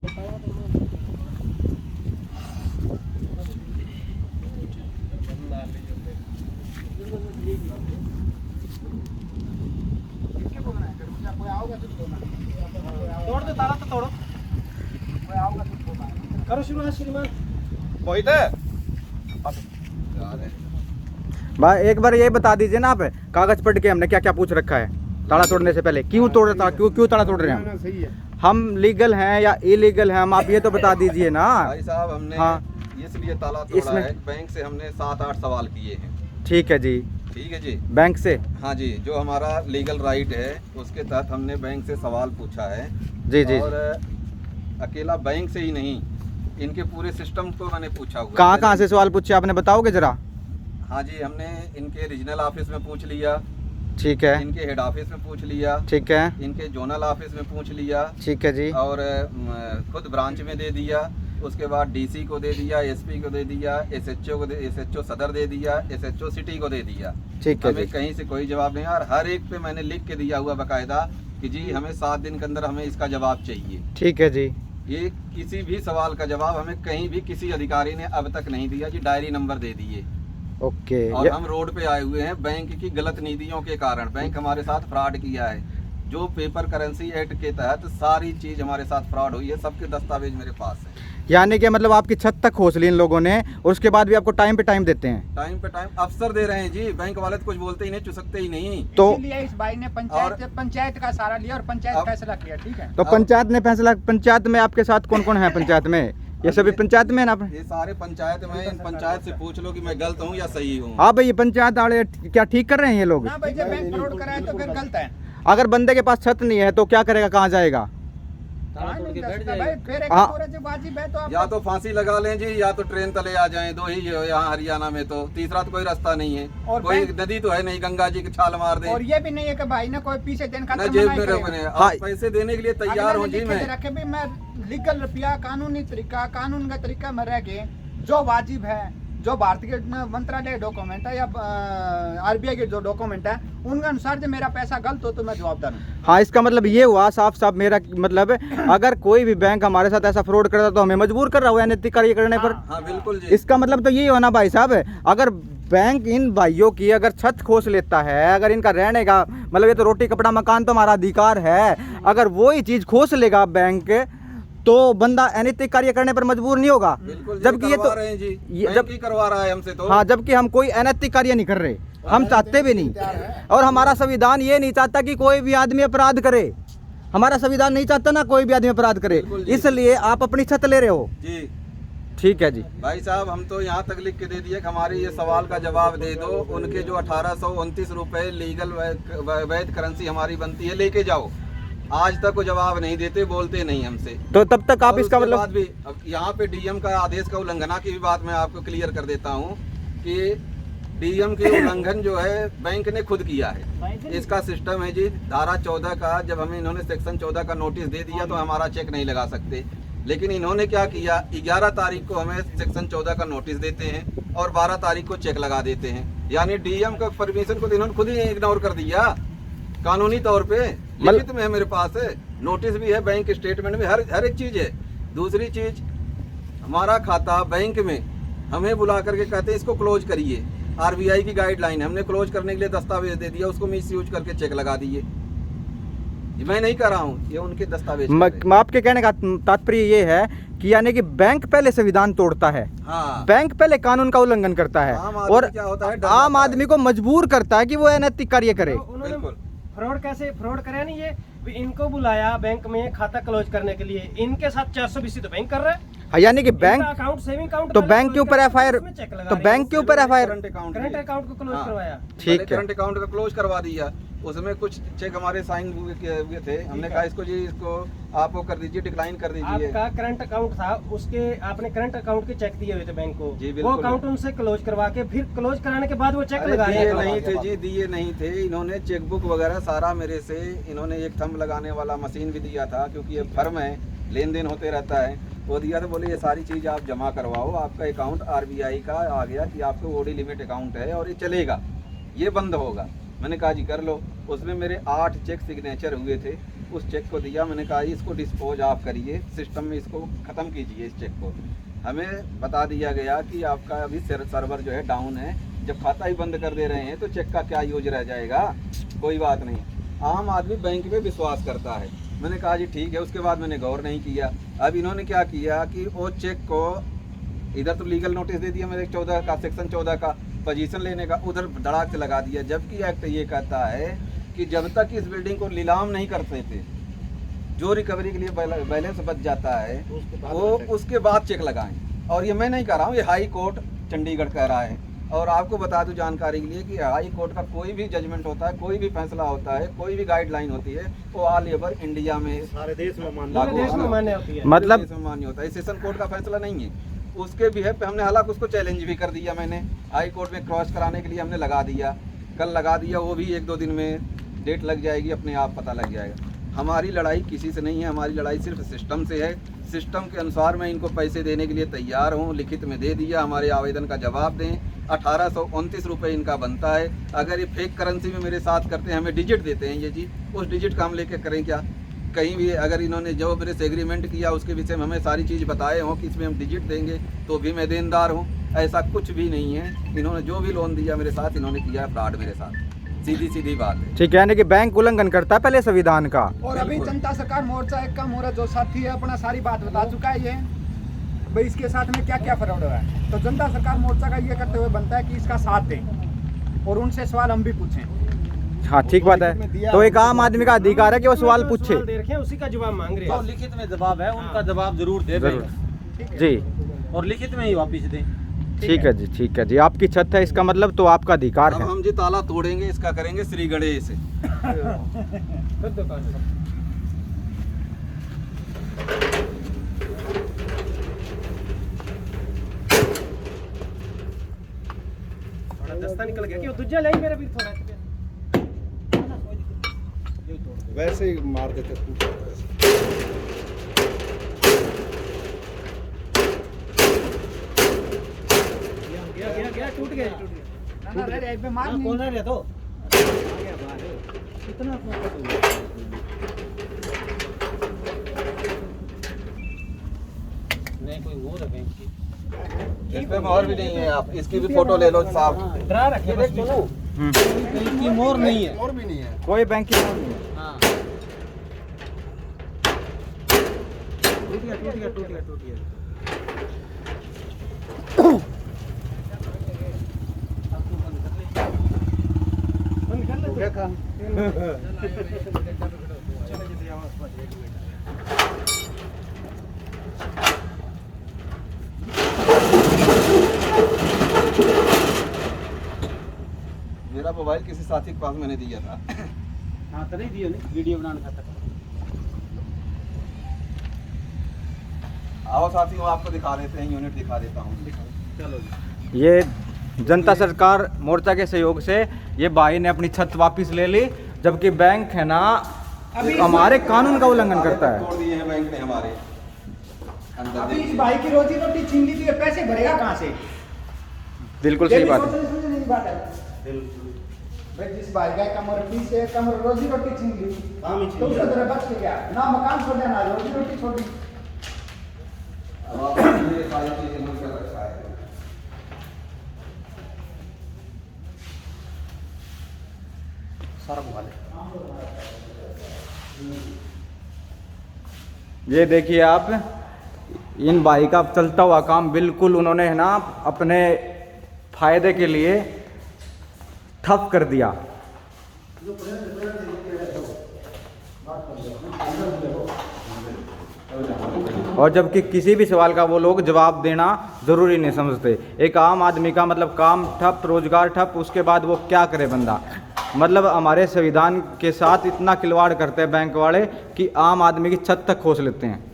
तोड़ दो ताला तो तोड़ो। करो शुरू श्रीमान। मोहित भाई एक बार ये बता दीजिए ना, आप कागज पढ़ के हमने क्या क्या पूछ रखा है ताला तोड़ने से पहले, क्यों तोड़ रहा था, क्यों ताला तोड़ रहे हैं हम? सही है हम लीगल हैं या इलीगल हैं, हम आप ये तो बता दीजिए ना। भाई साहब हमने इसलिए ताला तोड़ा है, बैंक से हमने 7-8 सवाल किए हैं। ठीक है जी। ठीक है जी। बैंक से? हाँ जी, जो हमारा लीगल राइट है उसके तहत हमने बैंक से सवाल पूछा है। जी जी। और अकेला बैंक से ही नहीं, इनके पूरे सिस्टम को मैंने पूछा हुआ। कहाँ से सवाल पूछे आपने, बताओगे जरा? हाँ जी, हमने इनके रीजनल ऑफिस में पूछ लिया। ठीक है। इनके हेड ऑफिस में पूछ लिया। ठीक है। इनके जोनल ऑफिस में पूछ लिया। ठीक है जी। और खुद ब्रांच में दे दिया। उसके बाद डीसी को दे दिया, एसपी को दे दिया, एसएचओ को एसएचओ सदर दे दिया, एसएचओ सिटी को दे दिया। ठीक है। हमें कहीं से कोई जवाब नहीं। और हर एक पे मैंने लिख के दिया हुआ बाकायदा कि जी हमें 7 दिन के अंदर हमें इसका जवाब चाहिए। ठीक है जी। ये किसी भी सवाल का जवाब हमें कहीं भी किसी अधिकारी ने अब तक नहीं दिया जी। डायरी नंबर दे दिए। ओके। और हम रोड पे आए हुए हैं बैंक की गलत नीतियों के कारण। बैंक हमारे साथ फ्रॉड किया है। जो पेपर करेंसी एक्ट के तहत सारी चीज हमारे साथ फ्रॉड हुई है। सबके दस्तावेज मेरे पास है। यानी कि मतलब आपकी छत तक खोस ली इन लोगों ने, और उसके बाद भी आपको टाइम पे टाइम देते हैं? टाइम पे टाइम अफसर दे रहे हैं जी। बैंक वाले तो कुछ बोलते ही नहीं, चुसकते ही नहीं। तो इसलिए इस भाई ने पंचायत का सहारा लिया और पंचायत फैसला किया। ठीक है। तो पंचायत ने फैसला, पंचायत में आपके साथ कौन कौन है पंचायत में? ये सभी पंचायत में है ना? ये सारे पंचायत में। इन पंचायत से पूछ लो कि मैं गलत हूँ या सही हूँ। हाँ भाई, ये पंचायत वाले क्या ठीक कर रहे हैं ये लोग? ना भाई, जब बैंक फ्रॉड कराए तो फिर गलत है। अगर बंदे के पास छत नहीं है तो क्या करेगा, कहाँ जाएगा? या तो फांसी लगा लें जी, या तो ट्रेन तले आ जाएं। दो ही यहाँ हरियाणा में, तो तीसरा तो कोई रास्ता नहीं है। और कोई नदी तो है नहीं, गंगा जी की छाल मार दे। और ये भी नहीं है कि भाई ने कोई पीछे देने का जेब में रखने। आप पैसे देने के लिए तैयार हो जी। मैं लीगल रुपया, कानूनी तरीका, कानून का तरीका में रह के जो वाजिब है, जो भारतीय मंत्रालय डॉक्यूमेंट है या आरबीआई के जो डॉक्यूमेंट है उनके अनुसार जो मेरा पैसा गलत हो तो मैं जवाबदार हूँ। हाँ, इसका मतलब ये हुआ साफ साफ, मेरा मतलब अगर कोई भी बैंक हमारे साथ ऐसा फ्रॉड करता तो हमें मजबूर कर रहा हुआ अनैतिक कार्य करने पर। हाँ बिल्कुल जी। इसका मतलब तो ये होना भाई साहब, अगर बैंक इन भाइयों की अगर छत खोस लेता है, अगर इनका रहने का मतलब, ये तो रोटी कपड़ा मकान तो हमारा अधिकार है, अगर वो ही चीज खोस लेगा बैंक तो बंदा अनैतिक कार्य करने पर मजबूर नहीं होगा। जबकि ये तो जब ही करवा रहा है हमसे तो। हाँ, जबकि हम कोई अनैतिक कार्य नहीं कर रहे, हम चाहते भी नहीं। और हमारा संविधान ये नहीं चाहता कि कोई भी आदमी अपराध करे। हमारा संविधान नहीं चाहता ना कोई भी आदमी अपराध करे, इसलिए आप अपनी छत ले रहे हो जी। ठीक है जी। भाई साहब, हम तो यहाँ तक लिख के दे दिए कि हमारे ये सवाल का जवाब दे दो। उनके जो 1829 रुपए लीगल वैध करेंसी हमारी बनती है, लेके जाओ। आज तक वो जवाब नहीं देते, बोलते नहीं हमसे। तो तब तक आप इसका मतलब भी अब यहाँ पे डीएम का आदेश का उल्लंघना की भी बात मैं आपको क्लियर कर देता हूँ कि डीएम के उल्लंघन जो है बैंक ने खुद किया है। इसका सिस्टम है जी, धारा 14 का जब हमें इन्होंने सेक्शन 14 का नोटिस दे दिया तो हमारा चेक नहीं लगा सकते। लेकिन इन्होंने क्या किया, 11 तारीख को हमें सेक्शन 14 का नोटिस देते हैं और 12 तारीख को चेक लगा देते हैं। यानी डीएम का परमिशन को इन्होंने खुद ही इग्नोर कर दिया कानूनी तौर पे। लिखित में है मेरे पास, है नोटिस भी है, बैंक स्टेटमेंट में हर एक चीज है। दूसरी चीज, हमारा खाता बैंक में हमें बुला करके कहते हैं इसको क्लोज करिए। आरबीआई की गाइडलाइन, हमने क्लोज करने के लिए दस्तावेज दे दिया, उसको मिस यूज करके चेक लगा दिए। मैं नहीं कर रहा हूँ, ये उनके दस्तावेज। आपके कहने का तात्पर्य ये है कि यानी कि बैंक पहले संविधान तोड़ता है। हाँ। बैंक पहले कानून का उल्लंघन करता है और क्या होता है, आम आदमी को मजबूर करता है कि वो अनैतिक कार्य करे। बिल्कुल। फ्रॉड कैसे फ्रॉड करे नहीं, ये इनको बुलाया बैंक में खाता क्लोज करने के लिए, इनके साथ 420 तो बैंक कर रहे हैं। यानी कि बैंक अकाउंट सेविंग अकाउंट तो बैंक के ऊपर एफआईआर, तो बैंक के ऊपर एफआईआर करंट अकाउंट को क्लोज करवाया। ठीक है, करंट अकाउंट का क्लोज करवा दिया। उसमें कुछ चेक हमारे साइन हुए थे, हमने कहा इसको जी, इसको आप वो कर दीजिए, डिक्लाइन कर दीजिए। आपका करंट अकाउंट था, उसके आपने करंट अकाउंट के चेक दिए हुए थे बैंक को, जी वो अकाउंट उनसे क्लोज करवा के फिर क्लोज कराने के बाद वो चेक लगा दिए नहीं थे जी, दिए नहीं थे। इन्होंने चेकबुक वगैरह सारा मेरे से, इन्होंने एक थंब लगाने वाला मशीन भी दिया था, क्योंकि ये फर्म है, लेन देन होते रहता है, वो दिया था। बोले ये सारी चीज़ आप जमा करवाओ, आपका अकाउंट आरबीआई का आ गया कि आपको ओडी लिमिट अकाउंट है और ये चलेगा, ये बंद होगा। मैंने कहा जी कर लो। उसमें मेरे 8 चेक सिग्नेचर हुए थे। उस चेक को दिया, मैंने कहा इसको डिस्पोज आप करिए, सिस्टम में इसको ख़त्म कीजिए इस चेक को। हमें बता दिया गया कि आपका अभी सर्वर जो है डाउन है, जब खाता ही बंद कर दे रहे हैं तो चेक का क्या यूज रह जाएगा। कोई बात नहीं, आम आदमी बैंक पे विश्वास करता है। मैंने कहा जी ठीक है, उसके बाद मैंने गौर नहीं किया। अब इन्होंने क्या किया कि वो चेक को इधर तो लीगल नोटिस दे दिया मेरे 14 का, सेक्शन 14 का पोजीशन लेने का, उधर धड़ाक से लगा दिया। जबकि एक्ट ये कहता है कि जब तक इस बिल्डिंग को नीलाम नहीं करते थे, जो रिकवरी के लिए बैलेंस बच जाता है वो उसके बाद चेक लगाएं। और ये मैं नहीं कह रहा हूँ, ये हाई कोर्ट चंडीगढ़ कह रहा है। और आपको बता दूं जानकारी के लिए कि हाई कोर्ट का कोई भी जजमेंट होता है, कोई भी फैसला होता है, कोई भी गाइडलाइन होती है, वो ऑल ओवर इंडिया में सारे देश में लागू मान्य होती है। मतलब देश में मान्य होता है। सेशन कोर्ट का फैसला नहीं है, उसके भी है। हमने हालांकि उसको चैलेंज भी कर दिया, मैंने हाई कोर्ट में क्रॉस कराने के लिए हमने लगा दिया, कल लगा दिया। वो भी 1-2 दिन में डेट लग जाएगी, अपने आप पता लग जाएगा। हमारी लड़ाई किसी से नहीं है, हमारी लड़ाई सिर्फ सिस्टम से है। सिस्टम के अनुसार मैं इनको पैसे देने के लिए तैयार हूँ, लिखित में दे दिया। हमारे आवेदन का जवाब दें। 1829 रुपये इनका बनता है। अगर ये फेक करेंसी में मेरे साथ करते हैं, हमें डिजिट देते हैं ये जी, उस डिजिट का हम लेके करें क्या? कहीं भी अगर इन्होंने जो मेरे से एग्रीमेंट किया उसके विषय में हमें सारी चीज़ बताए हों कि इसमें हम डिजिट देंगे तो भी मैं देनदार हूँ, ऐसा कुछ भी नहीं है। इन्होंने जो भी लोन दिया मेरे साथ, इन्होंने किया फ्रॉड मेरे साथ, सीधी बात है। ठीक है, यानी कि बैंक उल्लंघन करता है पहले संविधान का। और अभी जनता सरकार मोर्चा एक का मोरा जो साथी है अपना सारी बात बता चुका है ये भाई इसके साथ में क्या क्या फ्रॉड हुआ है। तो जनता सरकार मोर्चा का ये करते हुए बनता है कि इसका साथ दें और उनसे सवाल हम भी पूछें। हाँ ठीक बात है। तो एक आम आदमी का अधिकार है कि वो सवाल पूछे, दे रखे हैं, उसी का जवाब मांग रहे जो हैं। लिखित में जवाब है उनका जवाब जरूर दे जरूर देंगे जी। और लिखित में ही वापिस दें। ठीक है जी, ठीक है जी। आपकी छत है, इसका मतलब तो आपका अधिकार अब है। हम जी ताला तोड़ेंगे, इसका करेंगे श्री गणेश। फिर दुकान से। थोड़ा दस्ता निकल गया कि वो दूजा ले मेरे भी थोड़ा वैसे ही मार देते गया टूट गया। ना रे एक पे मार नहीं। कौन है तो इतना नहीं कोई वो है बैंक की। इस पे मोहर भी नहीं है, आप इसकी भी फोटो ले लो साहब। डरा रखे बस सुनो, बैंक की मोहर नहीं है। और भी नहीं है। कोई बैंक की नहीं है। हाँ टूट गया। बंद कर ले क्या था? मेरा मोबाइल किसी साथी के पास मैंने दिया था। हाँ तो नहीं दियो नहीं वीडियो बनाने खाता। आओ साथी, वो आपको दिखा देते हैं, यूनिट दिखा देता हूँ। चलो जी। ये जनता सरकार मोर्चा के सहयोग से ये भाई ने अपनी छत वापस ले ली, जबकि बैंक है ना हमारे कानून का उल्लंघन करता है। तोड़ दिए हैं बैंक ने हमारे अंदर। अभी इस भाई की रोजी रोटी छीन ली थी, पैसे भरेगा कहाँ से? बिल्कुल सही बात है। समझने की बात है भाई, जिस भाई का कमर रोजी रोटी छीन ली तो उसका तरह बच के गया ना, मकान छोड़ा ना रोजी रोटी छोड़ी। अब आप ये सारी चीजें नोट कर रखा है। सर्व वाले ये देखिए आप, इन भाई का चलता हुआ काम बिल्कुल उन्होंने है ना अपने फायदे के लिए ठप कर दिया। और जबकि किसी भी सवाल का वो लोग जवाब देना ज़रूरी नहीं समझते। एक आम आदमी का मतलब काम ठप, रोजगार ठप, उसके बाद वो क्या करे बंदा। मतलब हमारे संविधान के साथ इतना खिलवाड़ करते हैं बैंक वाले कि आम आदमी की छत तक खोस लेते हैं।